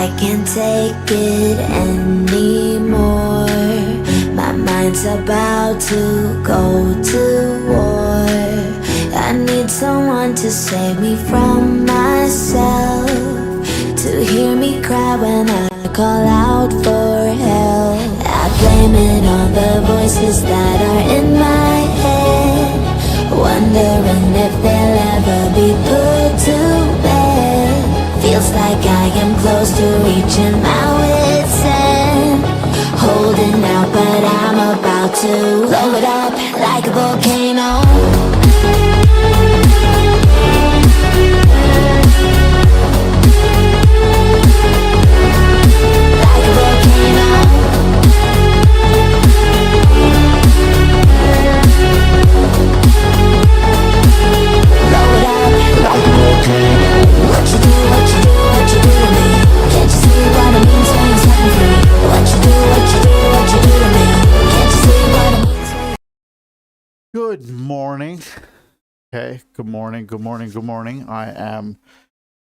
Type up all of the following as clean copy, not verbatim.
I can't take it anymore. My mind's about to go to war. I need someone to save me from myself, to hear me cry when I call out for help. I blame it on the voices that are in my head, wondering if they'll ever be put to bed. Feels like I am close to reaching my wit's end, holding out but I'm about to blow it up like a volcano. Good morning. Okay, good morning, good morning, good morning. I am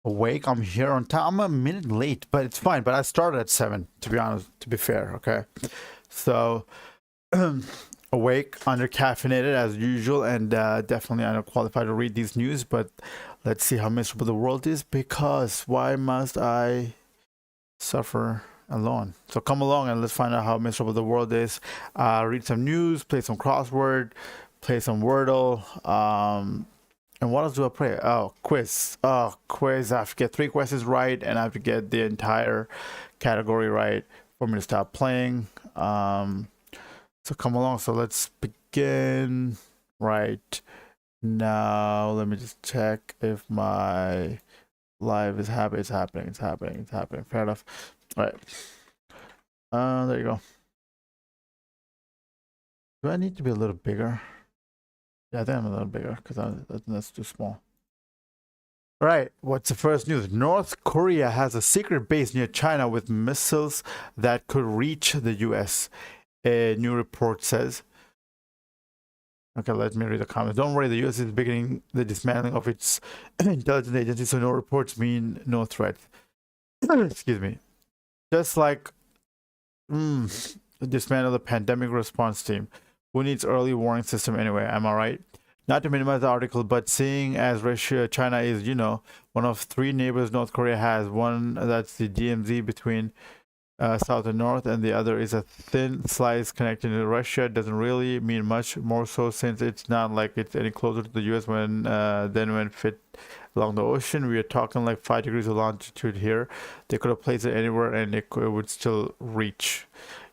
awake. I'm here on time. I'm a minute late, but it's fine. But I started at 7, to be honest, to be fair, okay? So, awake, under-caffeinated as usual, and definitely unqualified to read these news, but let's see how miserable the world is, because why must I suffer alone? So come along and let's find out how miserable the world is. Read some news, play some crossword, play some Wordle, and what else do I play? Oh, quiz. Oh, quiz. I have to get 3 questions right, and I have to get the entire category right for me to stop playing. So come along. So let's begin right now. Let me just check if my live is happening. It's happening. It's happening. It's happening. Fair enough. All right. There you go. Do I need to be a little bigger? Yeah, I think I'm a little bigger because that's too small. All right, what's the first news? North Korea has a secret base near China with missiles that could reach the US, a new report says. Okay, let me read the comments. Don't worry, the US is beginning the dismantling of its intelligence agency, so no reports mean no threat. Excuse me. Just like dismantle the pandemic response team. Who needs early warning system anyway? Am I right? Not to minimize the article, but seeing as China is, one of 3 neighbors North Korea has, one that's the DMZ between south and north, and the other is a thin slice connecting to Russia, doesn't really mean much, more so since it's not like it's any closer to the US than when fit along the ocean. We are talking like 5 degrees of longitude here. They could have placed it anywhere and it would still reach.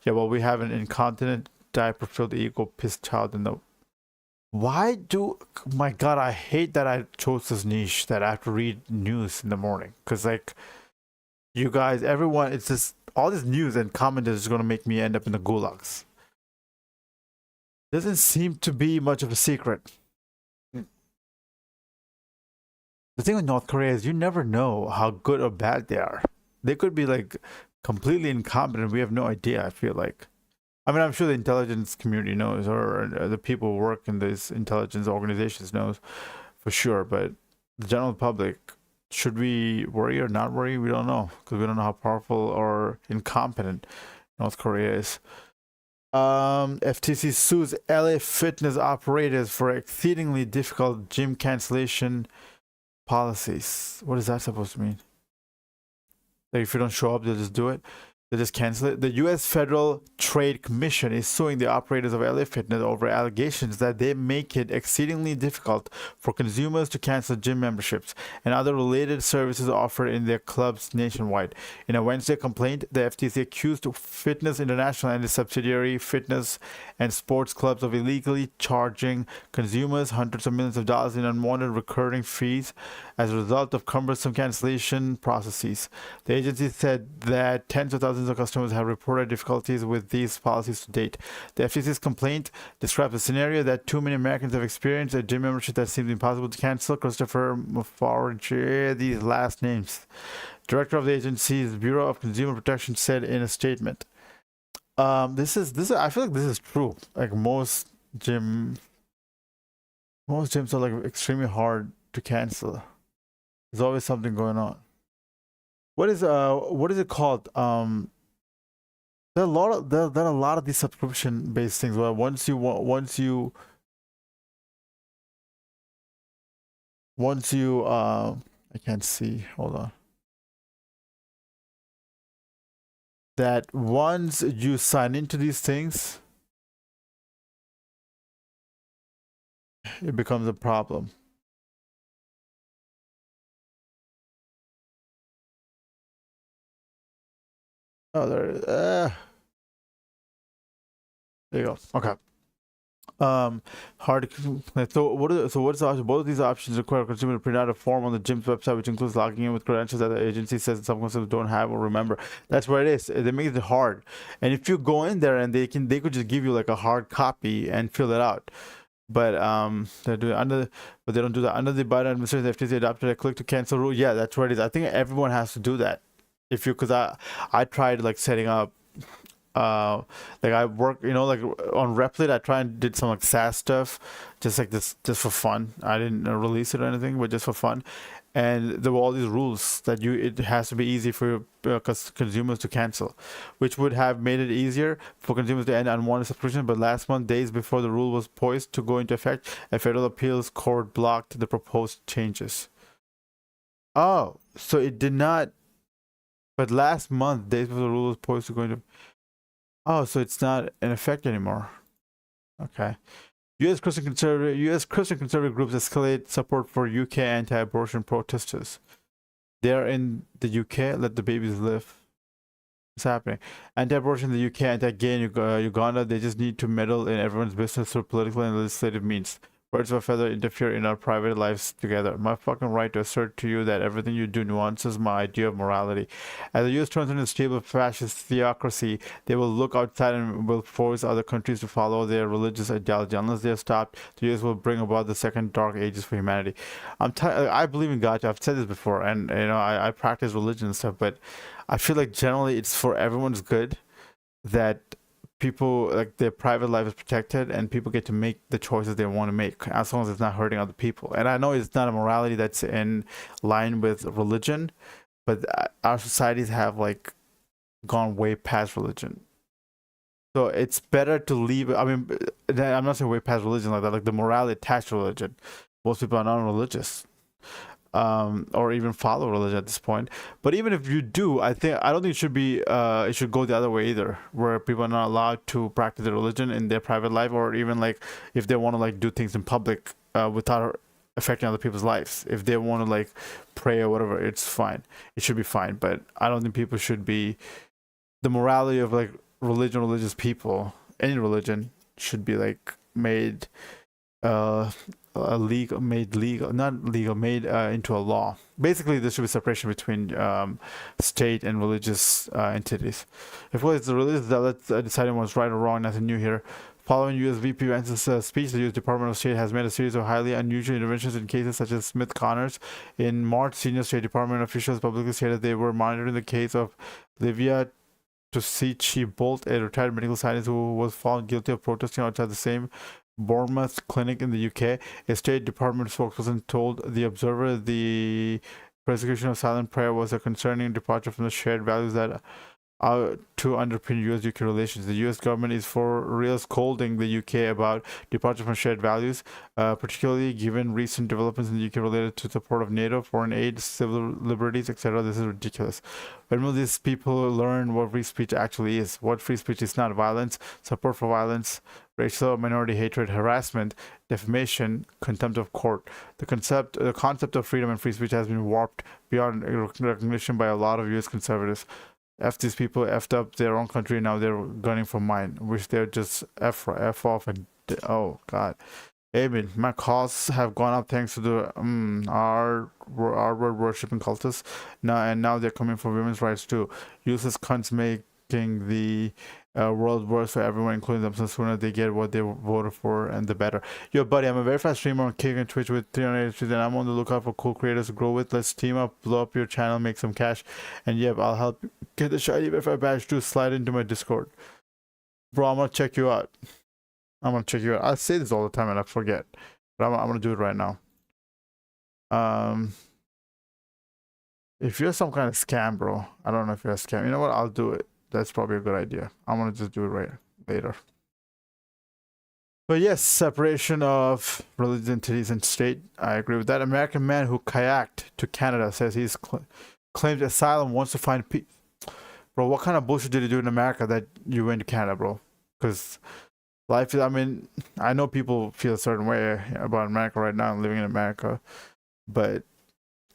Yeah, well, we have an incontinent diaper-filled ego pissed child in the... My God, I hate that I chose this niche that I have to read news in the morning. Because, like, you guys, everyone, it's just all this news and comment is going to make me end up in the gulags. Doesn't seem to be much of a secret. The thing with North Korea is you never know how good or bad they are. They could be, like, completely incompetent. We have no idea, I feel like. I mean, I'm sure the intelligence community knows, or the people who work in these intelligence organizations knows for sure. But the general public, should we worry or not worry? We don't know, because we don't know how powerful or incompetent North Korea is. FTC sues LA fitness operators for exceedingly difficult gym cancellation policies. What is that supposed to mean? Like if you don't show up, they'll just do it? They just cancel it. The U.S. Federal Trade Commission is suing the operators of LA Fitness over allegations that they make it exceedingly difficult for consumers to cancel gym memberships and other related services offered in their clubs nationwide. In a Wednesday complaint, the FTC accused Fitness International and its subsidiary Fitness and Sports Clubs of illegally charging consumers hundreds of millions of dollars in unwanted recurring fees as a result of cumbersome cancellation processes. The agency said that tens of thousands of customers have reported difficulties with these policies to date. The FTC's complaint describes a scenario that too many Americans have experienced: a gym membership that seems impossible to cancel. Christopher Mufarji, these last names, director of the agency's Bureau of Consumer Protection, said in a statement. This is I feel like this is true. Like most gyms are like extremely hard to cancel. There's always something going on. what is it called? There are a lot of there are a lot of these subscription based things where once you I can't see, hold on, that once you sign into these things, it becomes a problem. Oh, there you go. Okay. Hard to, so what's the option? Both of these options require a consumer to print out a form on the gym's website, which includes logging in with credentials that the agency says some consumers don't have or remember. That's what it is. They make it hard. And if you go in there and they could just give you like a hard copy and fill it out. But they do it but they don't do that under the Biden administration. The FTC adopted a click to cancel rule. Yeah, that's what it is. I think everyone has to do that. If you, because I tried like setting up like I work, like on Replit, I try and did some like SaaS stuff, just like this, just for fun. I didn't release it or anything, but just for fun. And there were all these rules that it has to be easy for consumers to cancel, which would have made it easier for consumers to end unwanted subscription. But last month, days before the rule was poised to go into effect, a federal appeals court blocked the proposed changes. Oh, so it did not. But last month, days before the rule was poised to go into. Oh, so it's not in effect anymore. Okay. U.S. Christian conservative groups escalate support for UK anti-abortion protesters. They're in the UK. Let the babies live. What's happening? Anti-abortion in the UK, anti-gay in Uganda. They just need to meddle in everyone's business through political and legislative means. Birds of a feather interfere in our private lives together. My fucking right to assert to you that everything you do nuances my idea of morality. As the US turns into a stable fascist theocracy, they will look outside and will force other countries to follow their religious ideology. Unless they are stopped, the US will bring about the second dark ages for humanity. I believe in God. I've said this before, and I practice religion and stuff, but I feel like generally it's for everyone's good that people, like, their private life is protected and people get to make the choices they want to make as long as it's not hurting other people. And I know it's not a morality that's in line with religion, but our societies have like gone way past religion. So it's better to leave. I mean, I'm not saying way past religion like that, like the morality attached to religion. Most people are non-religious, or even follow religion at this point. But even if you do, I don't think it should be. It should go the other way either, where people are not allowed to practice their religion in their private life, or even like if they want to like do things in public without affecting other people's lives. If they want to like pray or whatever, it's fine. It should be fine. But I don't think people should be. The morality of like religious people, any religion, should be like made made legal, not legal, made into a law. Basically, there should be separation between state and religious entities. If it's the religious that deciding what's right or wrong, nothing new here. Following U.S. VP Vance's speech, the U.S. Department of State has made a series of highly unusual interventions in cases such as Smith Connors. In March, senior State Department officials publicly stated they were monitoring the case of Livia Tusici Bolt, a retired medical scientist who was found guilty of protesting outside the same Bournemouth clinic in the UK. A State Department spokesperson told The Observer the persecution of silent prayer was a concerning departure from the shared values that to underpin US-UK relations. The US government is for real scolding the UK about departure from shared values, particularly given recent developments in the UK related to support of NATO, foreign aid, civil liberties, etc. This is ridiculous. When will these people learn what free speech actually is? What free speech is not: violence, support for violence, racial or minority hatred, harassment, defamation, contempt of court. The concept of freedom and free speech has been warped beyond recognition by a lot of US conservatives. These people effed up their own country, now they're gunning for mine. Wish they're just F off and oh god. Amen. My costs have gone up thanks to the our word worshipping cultists. Now they're coming for women's rights too. Useless cunts making the world worse for everyone, including themselves. Sooner they get what they voted for, and the better. Yo, buddy, I'm a very fast streamer on Kick and Twitch with 380 and I'm on the lookout for cool creators to grow with. Let's team up, blow up your channel, make some cash, and yep, I'll help get the shiny if I badge to slide into my Discord. Bro, I'm gonna check you out. I say this all the time and I forget, but I'm gonna do it right now. If you're some kind of scam, bro, I don't know if you're a scam. You know what? I'll do it. That's probably a good idea. I'm gonna just do it right later. But yes, separation of religious entities and state. I agree with that. American man who kayaked to Canada says he's claimed asylum, wants to find peace. Bro, what kind of bullshit did you do in America that you went to Canada, bro? Because life is, I mean, I know people feel a certain way about America right now, living in America, but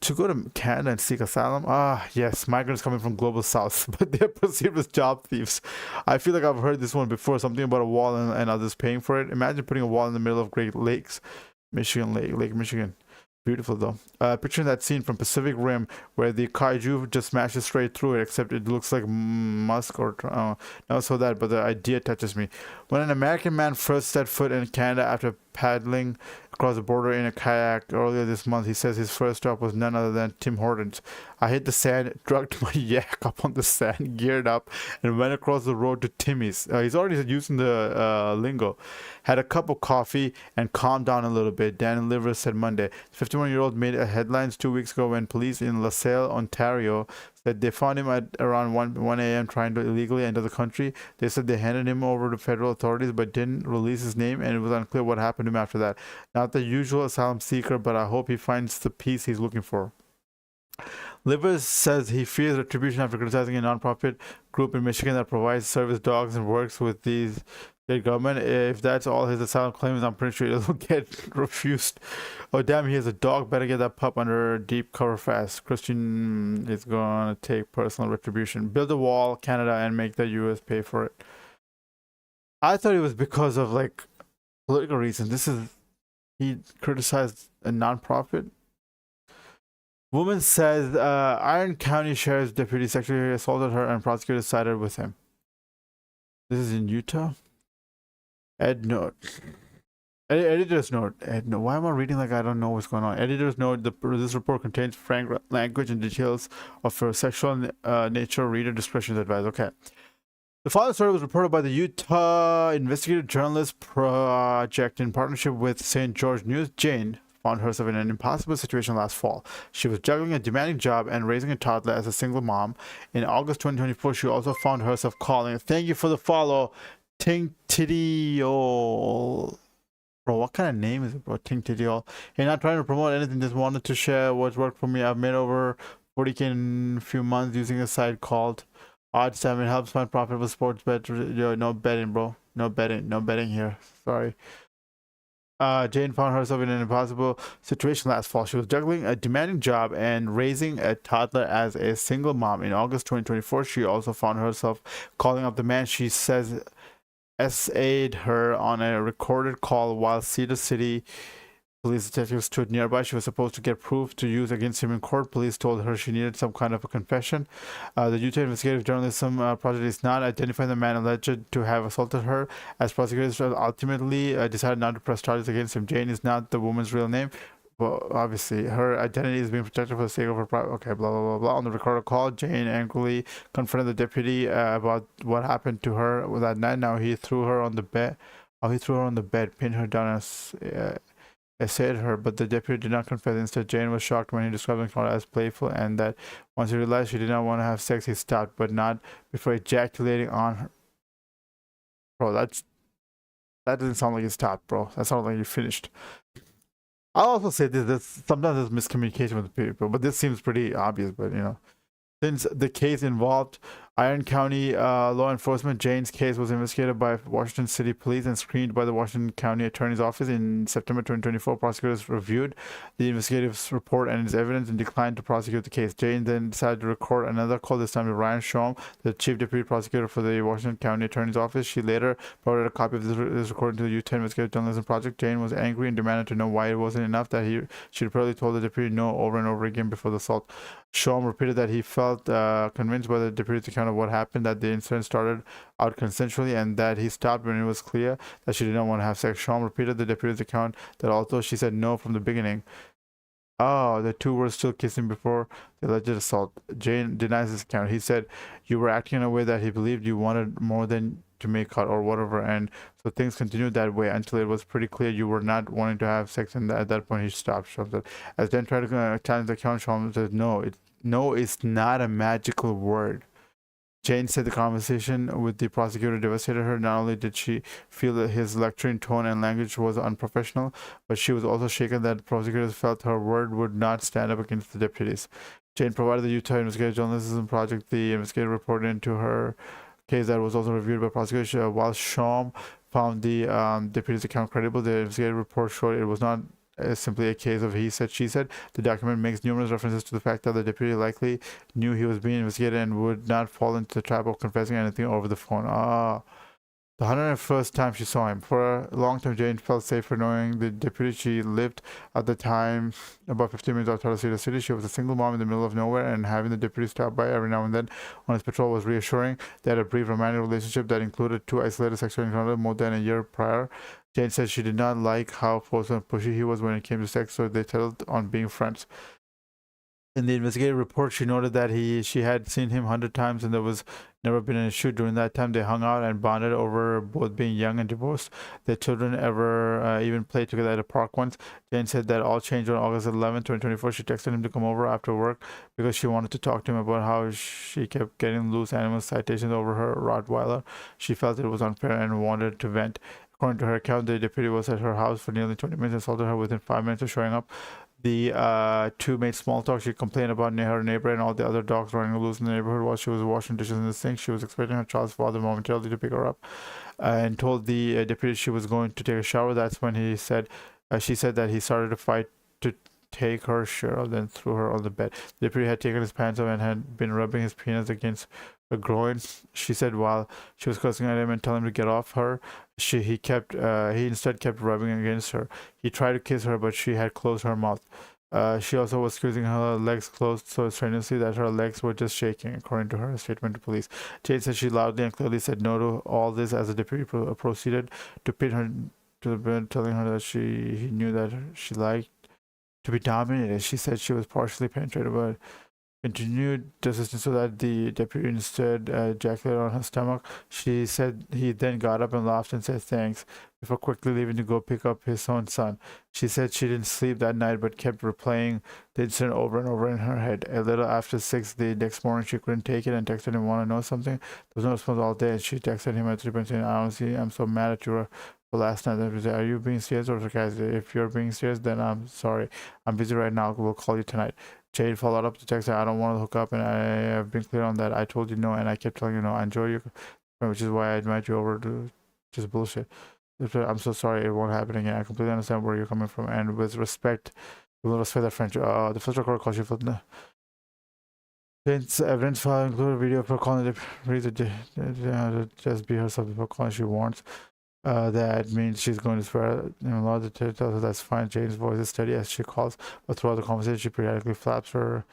to go to Canada and seek asylum, yes, migrants coming from global south, but they're perceived as job thieves. I feel like I've heard this one before, something about a wall and others paying for it. Imagine putting a wall in the middle of Great Lakes, Lake Michigan. Beautiful though. Picturing that scene from Pacific Rim where the kaiju just smashes straight through it, except it looks like Musk or not so that, but the idea touches me. When an American man first set foot in Canada after paddling across the border in a kayak earlier this month, he says his first stop was none other than Tim Hortons. I hit the sand, drugged my yak up on the sand, geared up, and went across the road to Timmy's. He's already using the lingo. Had a cup of coffee and calmed down a little bit, Dan Livers said Monday. The 51-year-old made headlines 2 weeks ago when police in LaSalle, Ontario, said they found him at around 1 a.m. trying to illegally enter the country. They said they handed him over to federal authorities but didn't release his name, and it was unclear what happened to him after that. Not the usual asylum seeker, but I hope he finds the peace he's looking for. Livers says he fears retribution after criticizing a nonprofit group in Michigan that provides service dogs and works with these state government. If that's all his asylum claims, I'm pretty sure it'll get refused. Oh damn, he has a dog. Better get that pup under deep cover fast. Christian is gonna take personal retribution. Build a wall, Canada, and make the US pay for it. I thought it was because of like political reasons. He criticized a nonprofit. Woman says Iron County Sheriff's Deputy Secretary assaulted her and prosecutors sided with him. This is in Utah. Ed note. Editor's note. Why am I reading like I don't know what's going on? Editor's note. This report contains frank language and details of her sexual nature. Reader discretion is advised. Okay. The following story was reported by the Utah Investigative Journalist Project in partnership with St. George News. Jane found herself in an impossible situation last fall. She was juggling a demanding job and raising a toddler as a single mom. In August 2024, she also found herself calling. Thank you for the follow. Ting Tidiol. Bro, what kind of name is it, bro? Ting Tidiol. Hey, not trying to promote anything, just wanted to share what's worked for me. I've made over 40K in a few months using a site called Odds Time. It helps find profitable sports bet. Yo, no betting, bro. No betting here. Sorry. Jane found herself in an impossible situation last fall. She was juggling a demanding job and raising a toddler as a single mom. In August 2024, she also found herself calling up the man she says SA'd her on a recorded call while Cedar City police detectives stood nearby. She was supposed to get proof to use against him in court. Police told her she needed some kind of a confession. The Utah Investigative Journalism Project is not identifying the man alleged to have assaulted her, as prosecutors ultimately decided not to press charges against him. Jane is not the woman's real name. Well, obviously, her identity is being protected for the sake of her private. Okay, blah, blah, blah, blah. On the recorded call, Jane angrily confronted the deputy about what happened to her that night. Now he threw her on the bed. He threw her on the bed, pinned her down, and essayed her, but the deputy did not confess. Instead, Jane was shocked when he described the encounter as playful, and that once he realized she did not want to have sex, he stopped, but not before ejaculating on her. Bro, that doesn't sound like you stopped, bro. That sounds like you finished. I'll also say this, sometimes there's miscommunication with people, but this seems pretty obvious, but you know. Since the case involved Iron County law enforcement, Jane's case was investigated by Washington City Police and screened by the Washington County Attorney's Office. In September 2024, prosecutors reviewed the investigative report and its evidence and declined to prosecute the case. Jane then decided to record another call, this time to Ryan Shom, the chief deputy prosecutor for the Washington County Attorney's Office. She later provided a copy of this recording to the Utah Investigative Journalism Project. Jane was angry and demanded to know why it wasn't enough that she reportedly told the deputy no over and over again before the assault. Shom repeated that he felt convinced by the deputy's account of what happened, that the incident started out consensually, and that he stopped when it was clear that she did not want to have sex. Shom repeated the deputy's account that although she said no from the beginning, Oh, the two were still kissing before the alleged assault. Jane denies this account. He said you were acting in a way that he believed you wanted more than to make out or whatever, and so things continued that way until it was pretty clear you were not wanting to have sex. And at that point, he stopped. Sean said. As Jen tried to challenge the account, Sean said, "No, it's not a magical word." Jane said the conversation with the prosecutor devastated her. Not only did she feel that his lecturing tone and language was unprofessional, but she was also shaken that prosecutors felt her word would not stand up against the deputies. Jane provided the Utah Investigative Journalism Project the investigative report into her case that was also reviewed by prosecutors. While Shom found the deputy's account credible, the investigative report showed it was not simply a case of he said, she said. The document makes numerous references to the fact that the deputy likely knew he was being investigated and would not fall into the trap of confessing anything over the phone. The 101st time she saw him. For a long time, Jane felt safer knowing the deputy she lived at the time about 15 minutes outside of Cedar City. She was a single mom in the middle of nowhere, and having the deputy stop by every now and then on his patrol was reassuring. They had a brief romantic relationship that included 2 isolated sexual encounters more than a year prior. Jane said she did not like how forceful and pushy he was when it came to sex, so they settled on being friends. In the investigative report, she noted that she had seen him 100 times and there was never been an issue. During that time, they hung out and bonded over both being young and divorced. Their children ever even played together at a park once. Jane said that all changed on August 11th, 2024. She texted him to come over after work because she wanted to talk to him about how she kept getting loose animal citations over her Rottweiler. She felt it was unfair and wanted to vent. According to her account, the deputy was at her house for nearly 20 minutes and assaulted her within 5 minutes of showing up. The two made small talk. She complained about her neighbor and all the other dogs running loose in the neighborhood while she was washing dishes in the sink. She was expecting her child's father momentarily to pick her up and told the deputy she was going to take a shower. That's when she said that he started to fight to take her shirt off, then threw her on the bed. The deputy had taken his pants off and had been rubbing his penis against her groin. She said while she was cursing at him and telling him to get off her, he instead kept rubbing against her. He tried to kiss her, but she had closed her mouth. She also was squeezing her legs closed so strenuously that her legs were just shaking, according to her statement to police. Jane said she loudly and clearly said no to all this as the deputy proceeded to pin her to the bed, telling her that he knew that she liked to be dominated. She said she was partially penetrated, but continued resistance so that the deputy instead ejaculated on her stomach. She said he then got up and laughed and said thanks before quickly leaving to go pick up his own son. She said she didn't sleep that night but kept replaying the incident over and over in her head. A little after 6 the next morning, she couldn't take it and texted him, "Want to know something?" There was no response all day. She texted him at 3 saying, "Honestly, I'm so mad at you for last night." Then said, "Are you being serious or sarcastic? If you're being serious, then I'm sorry. I'm busy right now. We'll call you tonight." Jade followed up the text that I don't want to hook up, and I have been clear on that. I told you no, and I kept telling you no. I enjoy you, which is why I invite you over to just bullshit. I'm so sorry, it won't happen again. I completely understand where you're coming from, and with respect, we will respect that friendship. The first record calls you for the evidence file included a video of her calling the just be herself before calling. She warns. That means she's going to swear. A lot of the tells her that's fine. Jane's voice is steady as she calls, but throughout the conversation, she periodically flaps her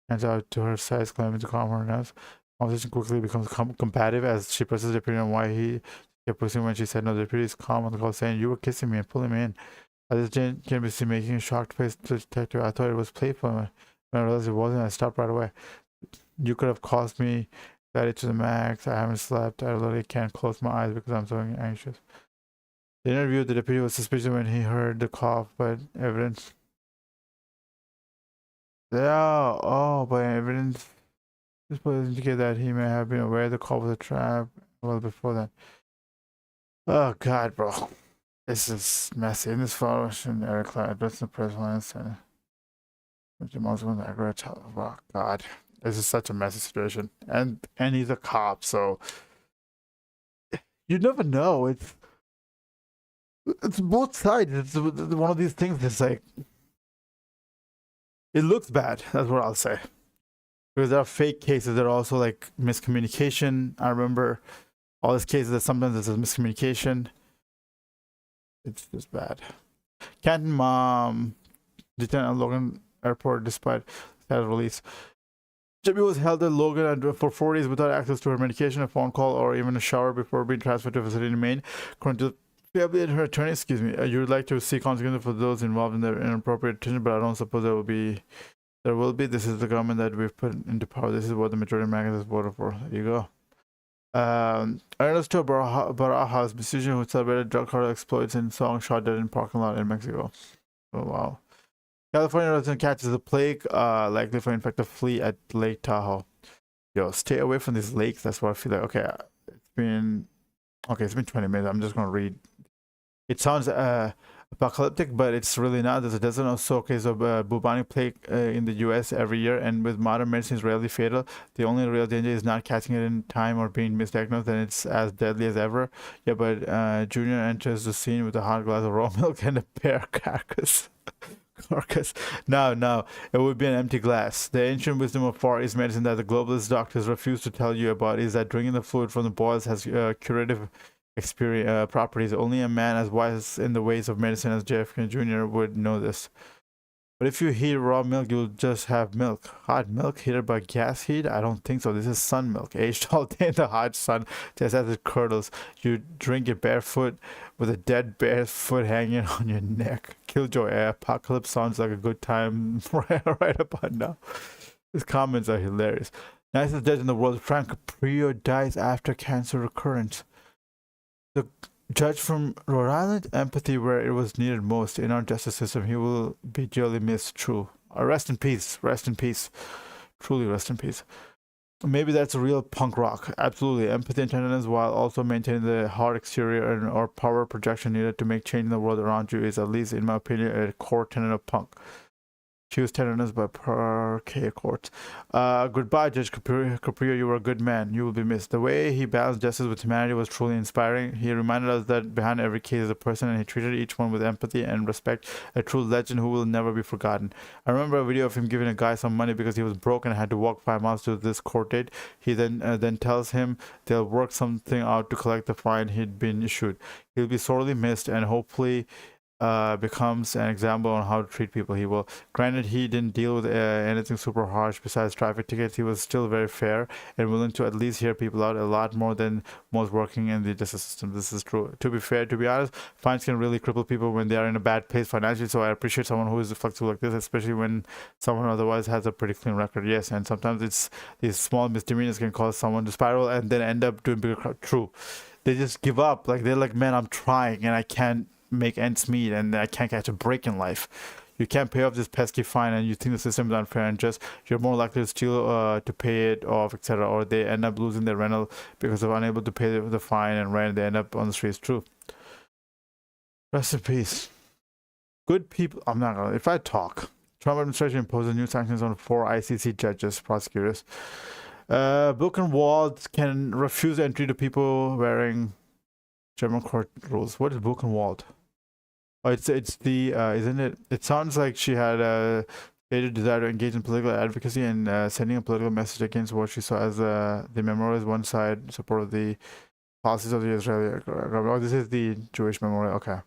hands out to her sides, claiming to calm her nerves. The conversation quickly becomes combative as she presses the deputy on why he kept pushing when she said no. The deputy is calm on the call, saying, "You were kissing me and pulling me in." As Jane can be seen making a shocked face to the detective. "I thought it was playful. When I realized it wasn't, I stopped right away. You could have caused me that to the max. I haven't slept. I literally can't close my eyes because I'm so anxious." The interview, the deputy was suspicious when he heard the cough, but evidence. But evidence this would indicate that he may have been aware the cough was a trap well before that. Oh God, bro, this is messy. In this photo, Eric Clark addressed the press lines and Jamal's going to aggravated. Oh God, this is such a messy situation, and he's a cop, so you never know. It's both sides. It's one of these things that's like, it looks bad. That's what I'll say. Because there are fake cases. There are also like miscommunication. I remember all these cases that sometimes there's a miscommunication. It's just bad. Canton mom detained at Logan Airport despite that release. Jimmy was held at Logan for 4 days without access to her medication, a phone call, or even a shower before being transferred to a facility in Maine. According to Her attorney, excuse me, you would like to see consequences for those involved in their inappropriate detention, but I don't suppose there will be. There will be. This is the government that we've put into power. This is what the majority of Americans voted for. There you go. Ernesto Barajas, musician who celebrated drug cartel exploits in song shot dead in parking lot in Mexico. Oh wow. California resident catches a plague, likely for infected flea at Lake Tahoe. Yo, stay away from these lakes. That's what I feel like. Okay, it's been 20 minutes. I'm just gonna read. It sounds apocalyptic, but it's really not. There's a dozen or so cases of bubonic plague in the U.S. every year, and with modern medicine, it's rarely fatal. The only real danger is not catching it in time or being misdiagnosed, and it's as deadly as ever. Yeah, but Junior enters the scene with a hot glass of raw milk and a bear carcass. No, it would be an empty glass. The ancient wisdom of Far East medicine that the globalist doctors refuse to tell you about is that drinking the fluid from the boils has curative properties. Only a man as wise in the ways of medicine as JFK Jr. would know this. But if you heat raw milk, you'll just have milk. Hot milk heated by gas heat? I don't think so. This is sun milk, aged all day in the hot sun, just as it curdles. You drink it barefoot with a dead bear's foot hanging on your neck. Killjoy apocalypse sounds like a good time right about now. His comments are hilarious. Nicest death in the world. Frank Caprio dies after cancer recurrence. The judge from Rhode Island, empathy where it was needed most in our justice system. He will be dearly missed. True. Rest in peace. Rest in peace. Truly rest in peace. Maybe that's a real punk rock. Absolutely. Empathy and tenderness while also maintaining the hard exterior and or power projection needed to make change in the world around you is, at least in my opinion, a core tenet of punk. Choose tenderness by parquet court. Goodbye, Judge Caprio. You were a good man. You will be missed. The way he balanced justice with humanity was truly inspiring. He reminded us that behind every case is a person, and he treated each one with empathy and respect. A true legend who will never be forgotten. I remember a video of him giving a guy some money because he was broke and had to walk 5 miles to this court date. He then tells him they'll work something out to collect the fine he'd been issued. He'll be sorely missed, and hopefully becomes an example on how to treat people. He will. Granted, he didn't deal with anything super harsh besides traffic tickets. He was still very fair and willing to at least hear people out a lot more than most working in the justice system. This is true. To be fair, to be honest, fines can really cripple people when they are in a bad place financially. So I appreciate someone who is flexible like this, especially when someone otherwise has a pretty clean record. Yes, and sometimes it's these small misdemeanors can cause someone to spiral and then end up doing bigger crime. True. They just give up. Like they're like, man, I'm trying and I can't make ends meet and I can't catch a break in life. You can't pay off this pesky fine and you think the system is unfair and just you're more likely to steal to pay it off, etc. Or they end up losing their rental because they're unable to pay the fine and rent. They end up on the streets. True. Rest in peace. Good people. I'm not gonna. If I talk, Trump administration imposes new sanctions on 4 ICC judges, prosecutors. Buchenwald can refuse entry to people wearing German court rules. What is Buchenwald? Oh, it's the isn't it? It sounds like she had a stated desire to engage in political advocacy and sending a political message against what she saw as the memorial is one side support of the policies of the Israeli government. Oh, this is the Jewish memorial. Okay,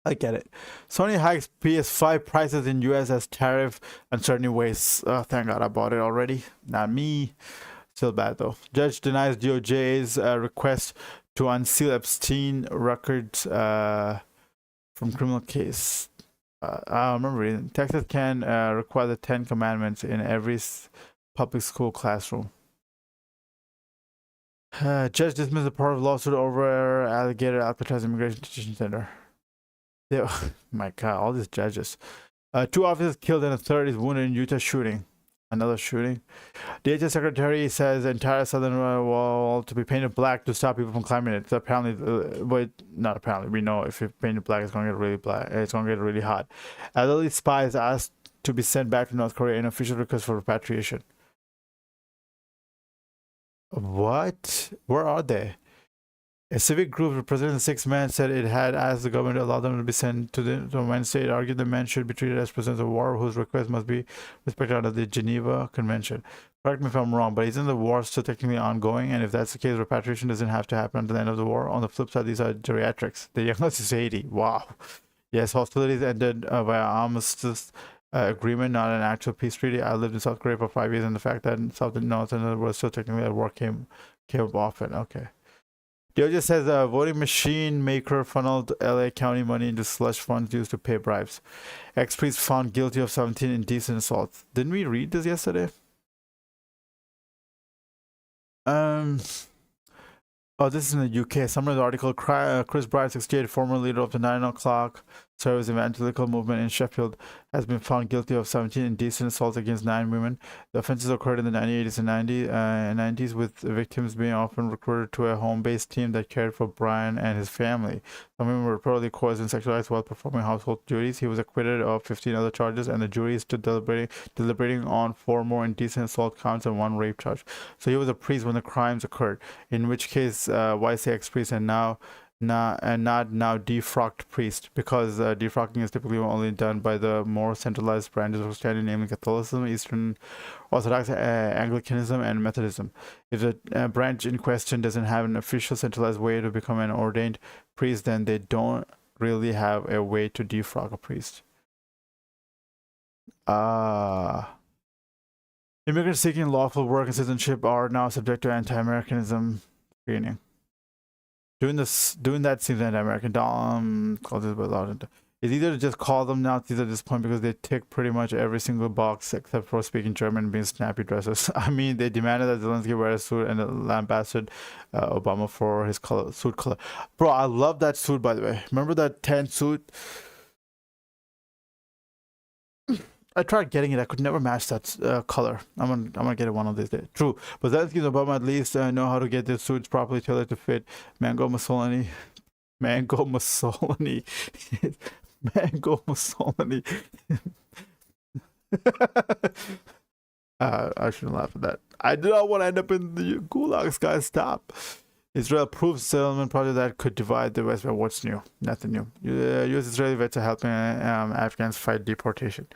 I get it. Sony hikes PS5 prices in US as tariff uncertainty weighs. Thank God I bought it already. Not me. Still bad though. Judge denies DOJ's request to unseal Epstein records from criminal case. I remember reading. Texas can require the 10 commandments in every public school classroom. Judge dismissed the part of lawsuit over alligator Alcatraz Immigration Detention Center. Oh my God, all these judges. 2 officers killed and a third is wounded in Utah shooting. Another shooting. DHS secretary says the entire southern wall to be painted black to stop people from climbing it. So apparently, but not apparently, we know if you paint it black, it's going to get really black. It's going to get really hot. Elderly spies asked to be sent back to North Korea in official request for repatriation. What? Where are they? A civic group representing the 6 men said it had asked the government to allow them to be sent to the Wednesday. It argued the men should be treated as prisoners of war whose request must be respected under the Geneva Convention. Correct me if I'm wrong, but isn't the war still technically ongoing? And if that's the case, repatriation doesn't have to happen until the end of the war. On the flip side, these are geriatrics. The youngest is 80. Wow. Yes, hostilities ended via armistice agreement, not an actual peace treaty. I lived in South Korea for 5 years, and the fact that South and North and were still technically at war came up often. Okay. DOJ says a voting machine maker funneled LA County money into slush funds used to pay bribes. Ex-priest found guilty of 17 indecent assaults. Didn't we read this yesterday? Oh, this is in the UK. Summary of the article. Chris Bryant, 68, former leader of the 9 o'clock service evangelical movement in Sheffield, has been found guilty of 17 indecent assaults against 9 women. The offenses occurred in the 1980s and 90s, with victims being often recruited to a home-based team that cared for Brian and his family. Some women were reportedly coerced and sexualized while performing household duties. He was acquitted of 15 other charges, and the jury is still deliberating on 4 more indecent assault counts and 1 rape charge. So he was a priest when the crimes occurred, in which case why say ex-priest and not now defrocked priest, because defrocking is typically only done by the more centralized branches of Christianity, namely Catholicism, Eastern Orthodox, Anglicanism, and Methodism. If the branch in question doesn't have an official centralized way to become an ordained priest, then they don't really have a way to defrock a priest. Immigrants seeking lawful work and citizenship are now subject to anti-Americanism screening. Doing that seems anti-American. It's either to just call them Nazis at this point because they tick pretty much every single box except for speaking German and being snappy dresses. I mean, they demanded that Zelensky wear a suit and lambasted Obama for his suit color. Bro, I love that suit, by the way. Remember that tan suit? I tried getting it. I could never match that color. I'm gonna get it one of these days. True, but Zelensky and Obama at least know how to get their suits properly tailored to fit. Mango Mussolini. I shouldn't laugh at that. I do not want to end up in the gulags, guys. Stop. Israel proves settlement project that could divide the West. But what's new? Nothing new. U.S. Israeli vets are helping Afghans fight deportation.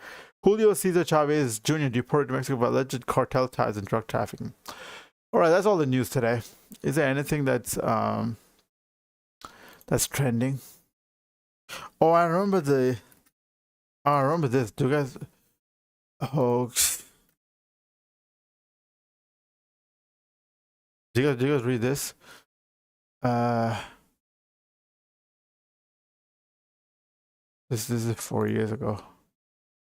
Julio Cesar Chavez Jr. deported to Mexico for alleged cartel ties and drug trafficking. All right, that's all the news today. Is there anything that's trending? Oh, I remember this. Do you guys? Oh, do you guys read this? This is 4 years ago.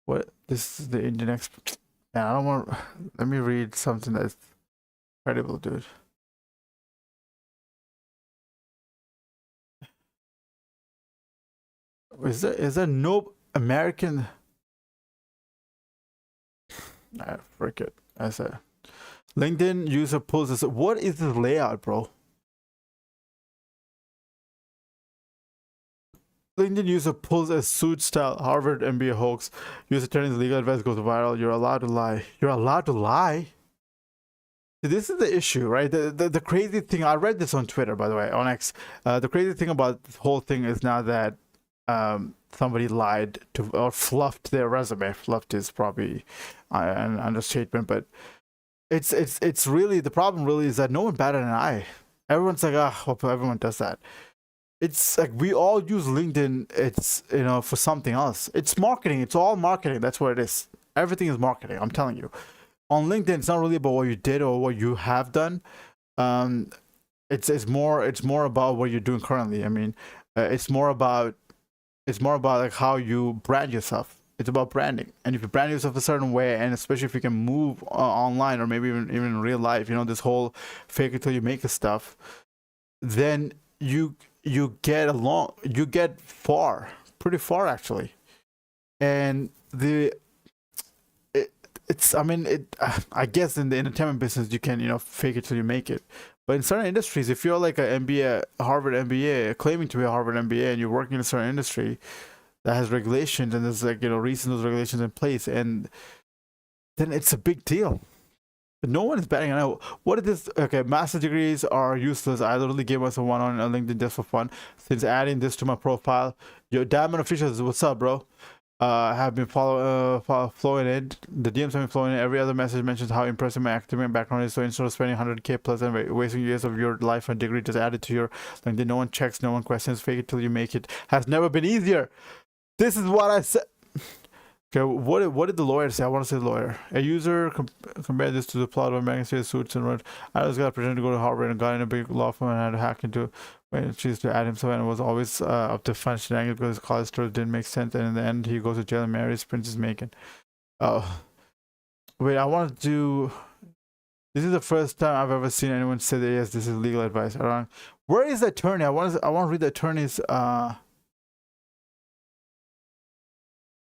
What? This is the Indian Express. Man, I don't want. Let me read something that's credible, dude. Is there no American? Nah, frick it. I said. LinkedIn user pulls this. What is this layout, bro? LinkedIn user pulls a suit-style Harvard MBA hoax. User attorney's legal advice goes viral. You're allowed to lie. You're allowed to lie? This is the issue, right? The crazy thing, I read this on Twitter, by the way, on X. The crazy thing about this whole thing is now that somebody lied to or fluffed their resume. Fluffed is probably an understatement, but it's really, the problem really is that no one batted an eye. Everyone's like, well, everyone does that. It's like we all use LinkedIn. It's, for something else. It's marketing. It's all marketing. That's what it is. Everything is marketing. I'm telling you. On LinkedIn, it's not really about what you did or what you have done. It's more about what you're doing currently. I mean, it's more about like how you brand yourself. It's about branding, and if you brand yourself a certain way, and especially if you can move online or maybe even in real life, this whole fake it till you make it stuff, then you get along, you get far, pretty far actually. And I guess in the entertainment business you can fake it till you make it, but in certain industries, if you're like a Harvard MBA, claiming to be a Harvard MBA, and you're working in a certain industry that has regulations, and there's reasons those regulations in place, and then it's a big deal. But no one is batting an eye. What is this? Okay, master's degrees are useless. I literally gave myself one on LinkedIn just for fun. Since adding this to my profile, your Diamond officials, what's up, bro? Have been flowing in. The DMs have been flowing in. Every other message mentions how impressive my academic background is. So instead of spending 100K plus and wasting years of your life on degree, just add it to your LinkedIn. No one checks, no one questions. Fake it till you make it. Has never been easier. This is what I said. Okay, what did the lawyer say? I want to say the lawyer. A user compared this to the plot of American State suits and wrote, I was gonna pretend to go to Harvard and got in a big law firm and had to hack into when choose to add himself and was always up to fun shenanigans because his college story didn't make sense, and in the end he goes to jail and marries Princess Megan. Oh, wait, I want to do. This is the first time I've ever seen anyone say that yes, this is legal advice. I don't. Where is the attorney? I want to read the attorney's.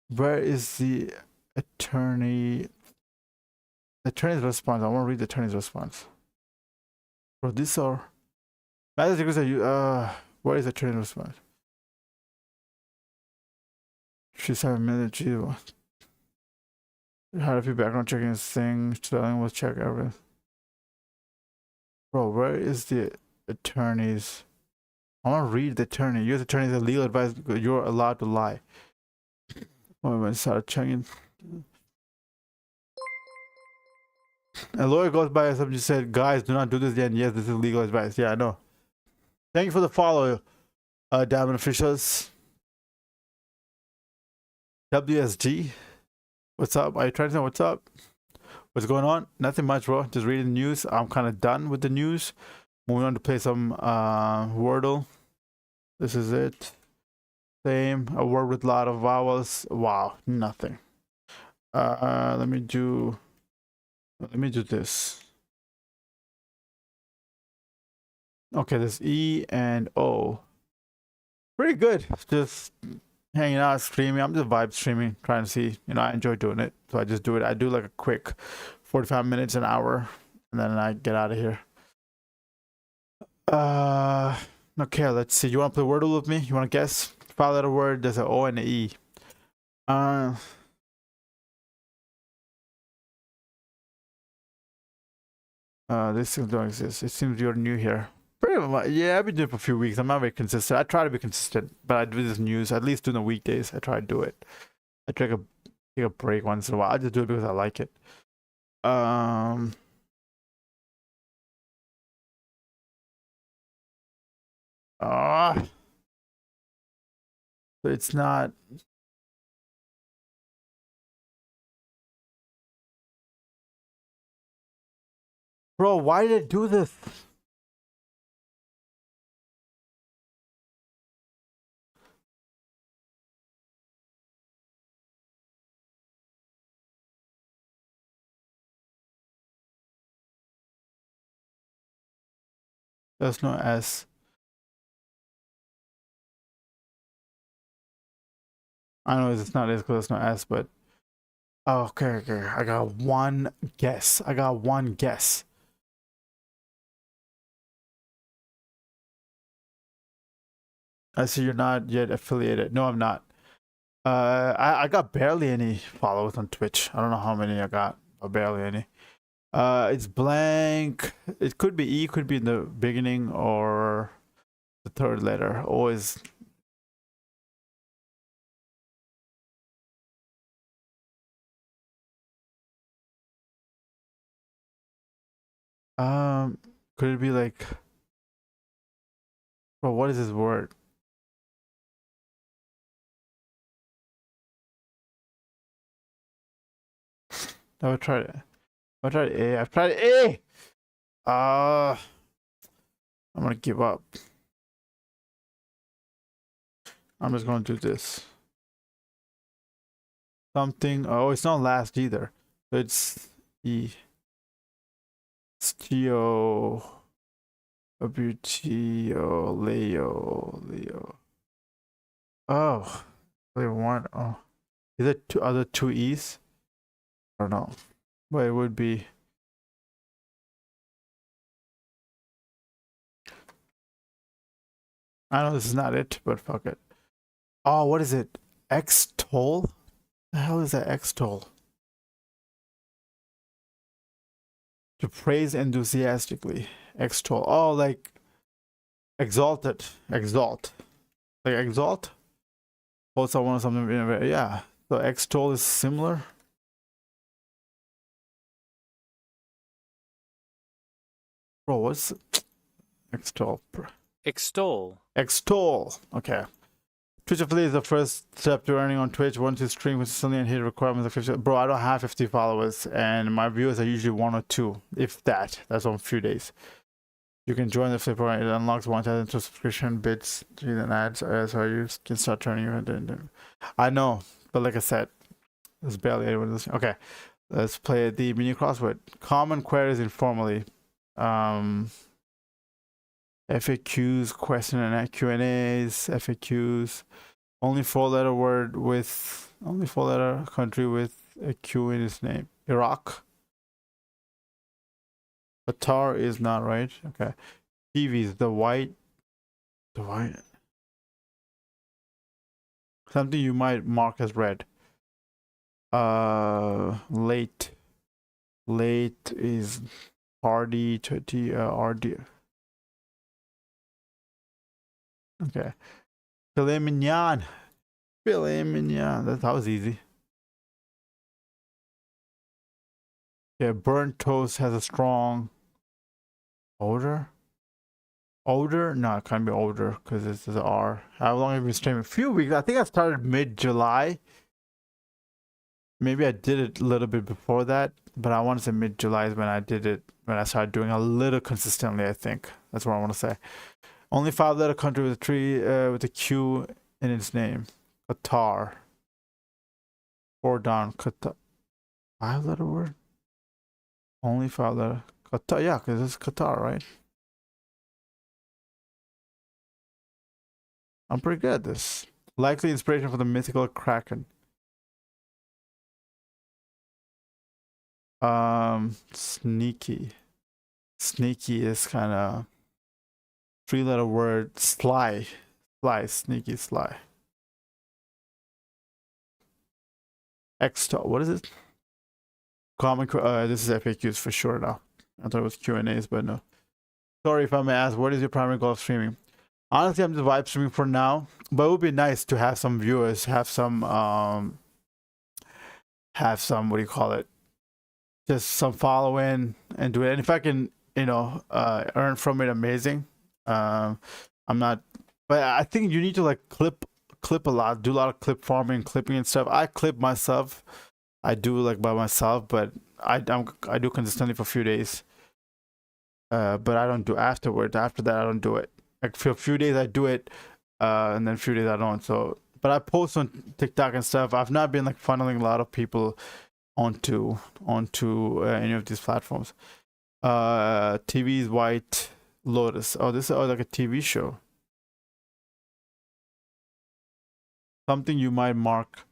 Where is the attorney? The attorney's response. I want to read the attorney's response. Bro, this or matters because you. Where is the attorney's response? She's 7 minutes. She had a few background checking this thing. Spelling was check everything. Bro, where is the attorney's? I want to read the attorney. U.S. attorney's a legal advice. You're allowed to lie. Oh, I started checking. A lawyer goes by and somebody said, guys, do not do this yet. Yes, this is legal advice. Yeah, I know. Thank you for the follow, Diamond officials. WSG. What's up? Are you trying to know what's up? What's going on? Nothing much, bro. Just reading the news. I'm kind of done with the news. Moving on to play some Wordle. This is it. Same. A word with a lot of vowels. Wow, nothing. Let me do this. Okay, there's E and O. Pretty good. Just hanging out, streaming. I'm just vibe streaming, trying to see. You know, I enjoy doing it, so I just do it. I do like a quick 45 minutes, an hour, and then I get out of here. Okay, let's see. You want to play Wordle with me? You want to guess? 5-letter word. There's an O and an E. This thing don't exist. It seems you're new here. Pretty much. Yeah, I've been doing it for a few weeks. I'm not very consistent. I try to be consistent, but I do this news at least during the weekdays. I try to do it. I take a break once in a while. I just do it because I like it. So it's not. Bro, why did it do this? There's no S. I know it's not S because there's no S, but oh, okay. I got one guess. I see you're not yet affiliated. No, I'm not. I got barely any followers on Twitch. I don't know how many I got, but barely any. It's blank. It could be E, could be in the beginning or the third letter. Always. Could it be like? Bro, what is this word? I would try it. I tried A. I've tried A. I'm gonna give up. I'm just gonna do this. Something. Oh, it's not last either. It's E. It's Geo. Abutio. Leo. Oh, only one. Oh, is it two other two E's? I don't know. But it would be. I know this is not it, but fuck it. Oh, what is it? Extol? The hell is that extol? To praise enthusiastically. Extol. Oh, like exalted. Exalt. Like exalt? Also, I want something. Yeah. So extol is similar. Bro, what's extol? Extol. Extol. Okay. Twitch affiliate is the first step to earning on Twitch. Once you stream consistently and hit requirements of 50. Bro, I don't have 50 followers, and my viewers are usually 1 or 2, if that. That's on a few days. You can join the flip program. It unlocks 1,000 subscription bits, and ads, so you can start turning your head. I know, but like I said, there's barely anyone listening. Okay, let's play the mini crossword. Common queries informally. FAQs, question and Q&As, FAQs. Only 4-letter word with, only 4-letter country with a Q in its name. Iraq. Qatar is not right. Okay. TVs, the white. Something you might mark as red. Late. Late is party, RD. Okay. Filet mignon. Filet mignon. That was easy. Yeah, burnt toast has a strong odor. Odor? No, it can't be odor because it's an R. How long have you been streaming? A few weeks. I think I started mid-July. Maybe I did it a little bit before that, but I want to say mid-July is when I did it, when I started doing a little consistently, I think. That's what I want to say. Only 5-letter country with a Q in its name. Qatar. 4 down. Qatar. 5-letter word? Only 5-letter. Qatar. Yeah, because it's Qatar, right? I'm pretty good at this. Likely inspiration for the mythical Kraken. Sneaky. Sneaky is kind of 3-letter word. Sly. Sneaky, sly. What is it? Common. This is FAQs for sure now. I thought it was Q&As, but no. Sorry if I may ask, what is your primary goal of streaming? Honestly, I'm just vibe streaming for now, but it would be nice to have some viewers, have some, what do you call it? Just some following and do it. And if I can, earn from it, amazing. I'm not, but I think you need to like clip a lot, do a lot of clip farming, clipping and stuff. I clip myself. I do like by myself, but I do consistently for a few days. But I don't do afterwards. After that, I don't do it. Like for a few days I do it, and then a few days I don't. So, but I post on TikTok and stuff. I've not been like funneling a lot of people onto any of these platforms. TV's White Lotus. Oh, this is like a TV show. Something you might mark.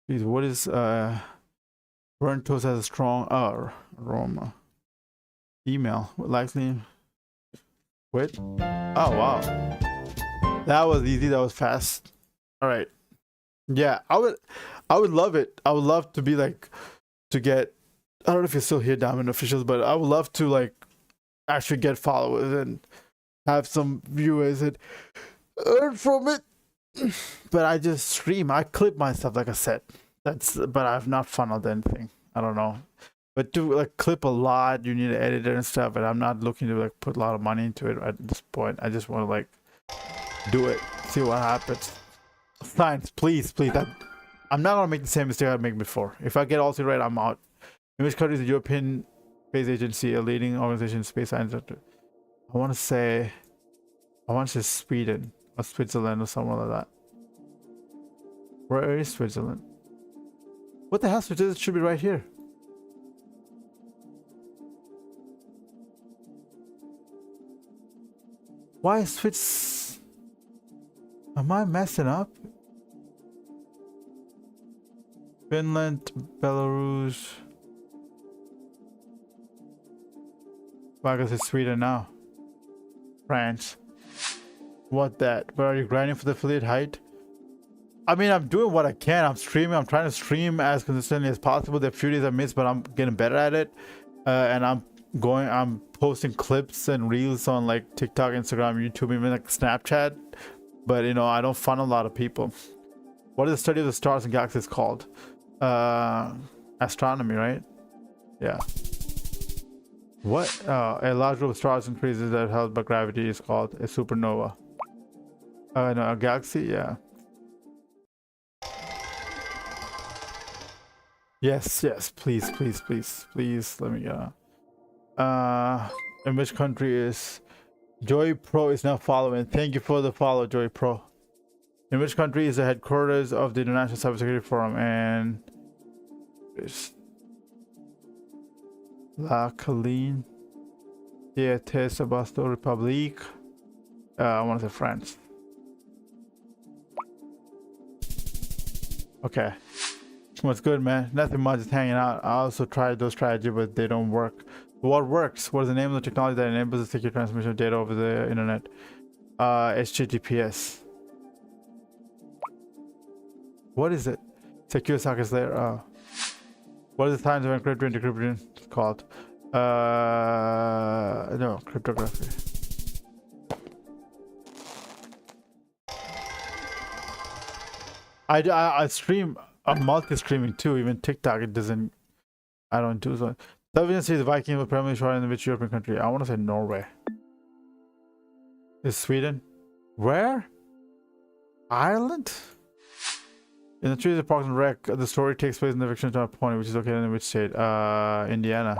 Please, what is burnt toast has a strong aroma. Email likely. Quit. Oh wow, that was easy. That was fast. All right. Yeah, I would love it. I would love to be like, to get, I don't know if you're still here, Diamond Officials, but I would love to like actually get followers and have some viewers and earn from it. But I just stream. I clip myself, like I said. But I've not funneled anything. I don't know. But to like clip a lot, you need an editor and stuff. And I'm not looking to like put a lot of money into it at this point. I just want to like do it, see what happens. Science, please. I'm not gonna make the same mistake I made before. If I get all three right, I'm out. In which country is the European Space Agency, a leading organization in space science? I want to say Sweden or Switzerland or somewhere like that. Where is Switzerland? What the hell? Switzerland should be right here. Why is Swiss? Am I messing up? Finland, Belarus. Well, I guess it's Sweden now. France. What that? But are you grinding for the affiliate height? I mean, I'm doing what I can. I'm streaming. I'm trying to stream as consistently as possible. There are a few days I missed, but I'm getting better at it. And I'm posting clips and reels on like TikTok, Instagram, YouTube, even like Snapchat. But I don't funnel a lot of people. What is the study of the stars and galaxies called? Astronomy, right? Yeah. What? A large group of stars and increases that are held by gravity is called a supernova. No, a galaxy? Yeah. Yes, yes, please, please, please, please. Let me in which country is Joy Pro is now following? Thank you for the follow, Joy Pro. In which country is the headquarters of the International Cybersecurity Forum? And it's La Colline, Théâtre Sebasto Republique. I want to say France. Okay. What's good, man? Nothing much, just hanging out. I also tried those strategies, but they don't work. What works? What is the name of the technology that enables the secure transmission of data over the internet? HTTPS. What is it? Secure sockets layer. What is the times of encrypted and decrypted? It's called? No, cryptography. I stream. I'm multi-streaming too. Even TikTok, it doesn't. I don't do so. Television series Viking was primarily shot in which European country? I want to say Norway. Is Sweden? Where? Ireland? In the trees of Parks and Rec, the story takes place in the fictional town of Pony, which is located in which state? Indiana.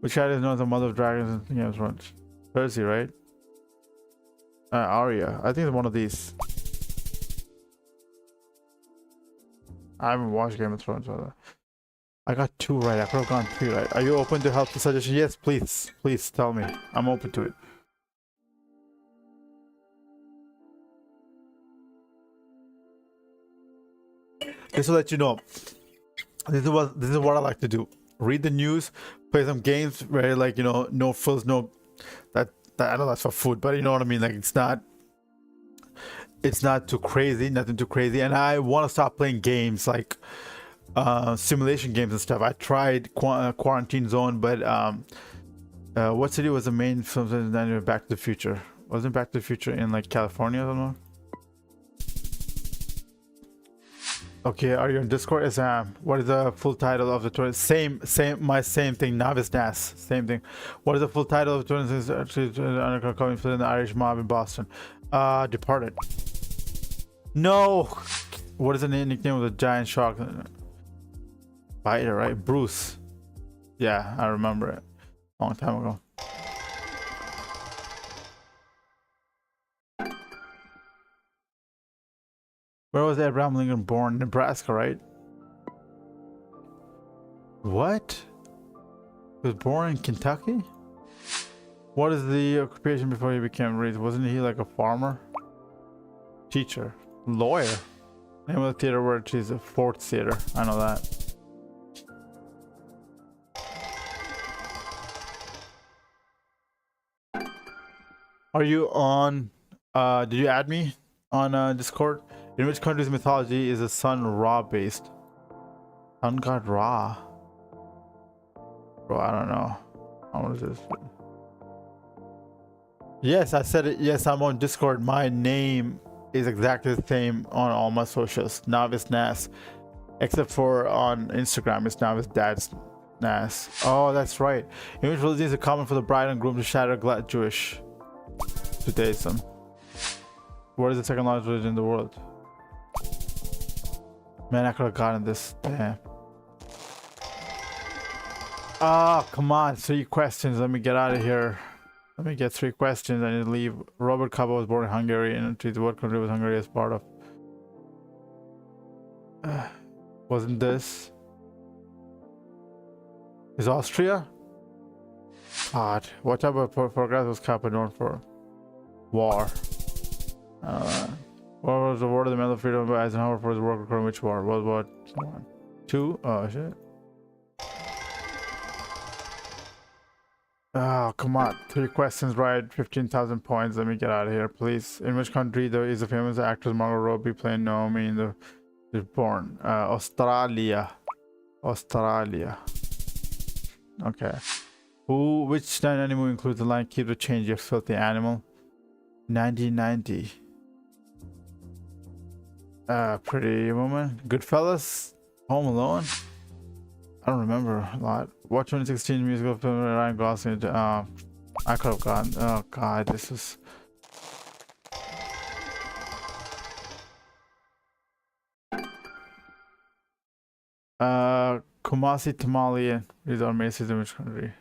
Which guy is known as the mother of dragons and Game of Thrones? Cersei, right? Arya. I think it's one of these. I haven't watched Game of Thrones. So I got 2 right. I could have gone 3 right. Are you open to help the suggestion? Yes, please. Please tell me. I'm open to it. This will let you know. This is what I like to do. Read the news, play some games where, like, you know, no frills, no that I know that's for food, but you know what I mean. Like, it's not too crazy, nothing too crazy. And I want to stop playing games like simulation games and stuff. I tried Quarantine Zone, but what city was the main film? Back to the Future. Wasn't Back to the Future in like California or something? Okay, are you on Discord? Yes, I am. What is the full title of the tournament? Same thing. Novice NAS, same thing. What is the full title of the tournament? Actually, undercover in the Irish mob in Boston. Departed. No. What is the nickname of the giant shark? Biter, right? Bruce. Yeah, I remember it. Long time ago. Where was Abraham Lincoln born? Nebraska, right? What? He was born in Kentucky? What is the occupation before he became rich? Wasn't he like a farmer? Teacher. Lawyer. Name of the theater where she's a Ford Theater. I know that. Are you on did you add me on Discord? In which country's mythology is the sun Ra based? Sun god Ra. Bro, I don't know. What is this? Yes, I said it. Yes, I'm on Discord. My name is exactly the same on all my socials. Novice Nas. Except for on Instagram, it's Novice Dad's Nas. Oh, that's right. In which religion is it common for the bride and groom to shatter glad Jewish Judaism? What is the second largest religion in the world? Man, I could have gotten this. Damn. Oh, come on. 3 questions. Let me get out of here. Let me get 3 questions. I need to leave. Robert Capa was born in Hungary. And what country was Hungary as part of? Wasn't this? Is Austria? God. What type of progress was Capa known for? War. What was the award of the Medal of Freedom by Eisenhower for his work recording which war? World War II? Oh shit. Oh, come on. 3 questions right. 15,000 points. Let me get out of here, please. In which country there is a famous actress Margot Robbie playing Naomi in the born? Australia. Australia. Okay. Which animal includes the line keep the change, you filthy animal? 1990. Pretty Woman. Goodfellas. Home Alone. I don't remember a lot. What 2016 musical film Ryan Gosling? I could have gotten. Oh god, this is. Kumasi, Tamale. These are main cities in which country?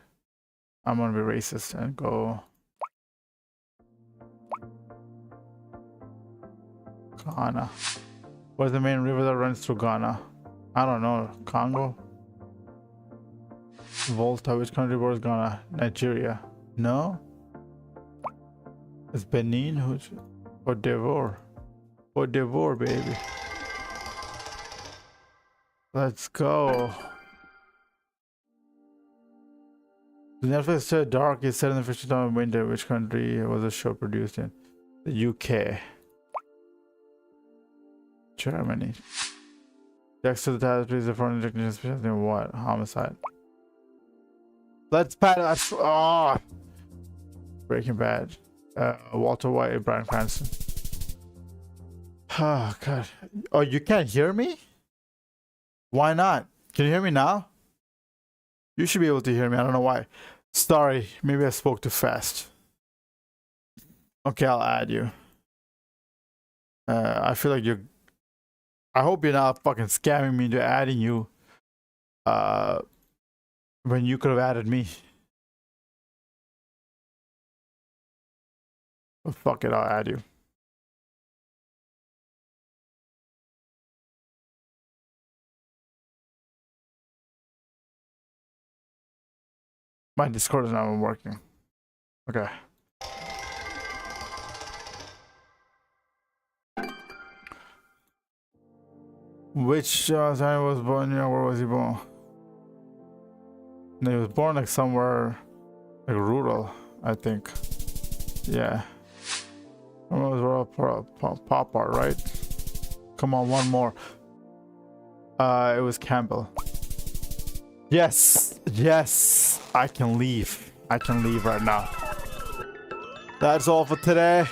I'm gonna be racist and go Ghana. What's the main river that runs through Ghana? I don't know. Congo? Volta. Which country borders Ghana? Nigeria. No? It's Benin? Who's Cote d'Ivoire? Cote d'Ivoire, baby. Let's go. The Netflix show Dark is set in the 50th winter. Which country was the show produced in? The UK. Germany. Dexter the Tattoo is a foreign technician specialized in what? Homicide. Let's pat us. Oh! Breaking Bad. Walter White, Bryan Cranston. Oh, God. Oh, you can't hear me? Why not? Can you hear me now? You should be able to hear me. I don't know why. Sorry. Maybe I spoke too fast. Okay, I'll add you. I feel like you're... I hope you're not fucking scamming me into adding you. When you could have added me. Oh, fuck it, I'll add you. My Discord is not even working. Okay. Which time was born? Yeah, where was he born? No, he was born like somewhere like rural, I think. Yeah. Pop art, right? Come on, one more. It was Campbell. Yes, yes. I can leave. I can leave right now. That's all for today.